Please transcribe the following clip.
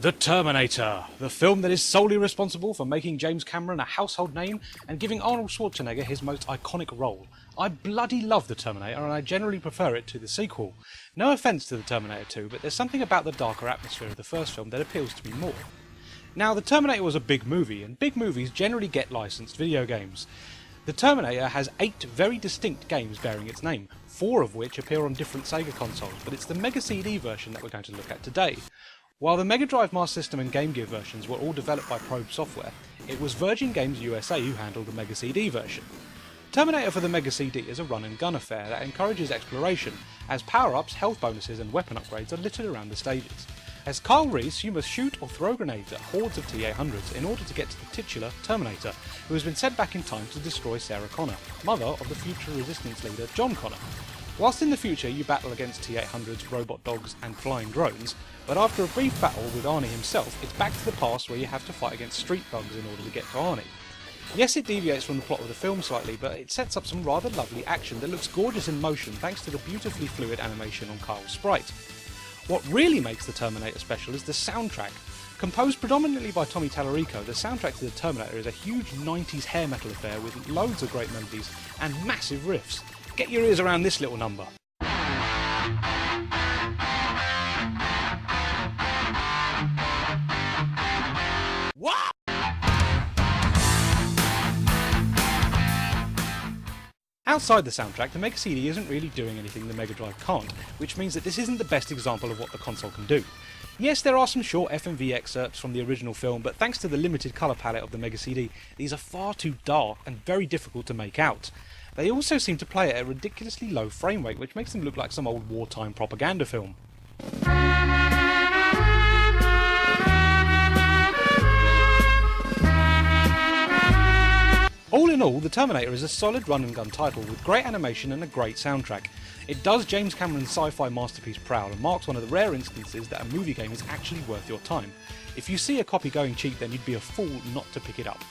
The Terminator, the film that is solely responsible for making James Cameron a household name and giving Arnold Schwarzenegger his most iconic role. I bloody love The Terminator and I generally prefer it to the sequel. No offence to The Terminator 2, but there's something about the darker atmosphere of the first film that appeals to me more. Now, The Terminator was a big movie, and big movies generally get licensed video games. The Terminator has 8 very distinct games bearing its name, 4 of which appear on different Sega consoles, but it's the Mega CD version that we're going to look at today. While the Mega Drive Master System and Game Gear versions were all developed by Probe Software, it was Virgin Games USA who handled the Mega CD version. Terminator for the Mega CD is a run and gun affair that encourages exploration, as power-ups, health bonuses and weapon upgrades are littered around the stages. As Kyle Reese, you must shoot or throw grenades at hordes of T-800s in order to get to the titular Terminator, who has been sent back in time to destroy Sarah Connor, mother of the future resistance leader John Connor. Whilst in the future you battle against T-800s, robot dogs and flying drones, but after a brief battle with Arnie himself, it's back to the past where you have to fight against street thugs in order to get to Arnie. Yes, it deviates from the plot of the film slightly, but it sets up some rather lovely action that looks gorgeous in motion thanks to the beautifully fluid animation on Kyle's sprite. What really makes the Terminator special is the soundtrack. Composed predominantly by Tommy Tallarico, the soundtrack to the Terminator is a huge 90s hair metal affair with loads of great melodies and massive riffs. Get your ears around this little number. What? Outside the soundtrack, the Mega CD isn't really doing anything the Mega Drive can't, which means that this isn't the best example of what the console can do. Yes, there are some short FMV excerpts from the original film, but thanks to the limited colour palette of the Mega CD, these are far too dark and very difficult to make out. They also seem to play at a ridiculously low frame rate, which makes them look like some old wartime propaganda film. All in all, The Terminator is a solid run-and-gun title with great animation and a great soundtrack. It does James Cameron's sci-fi masterpiece proud and marks one of the rare instances that a movie game is actually worth your time. If you see a copy going cheap, then you'd be a fool not to pick it up.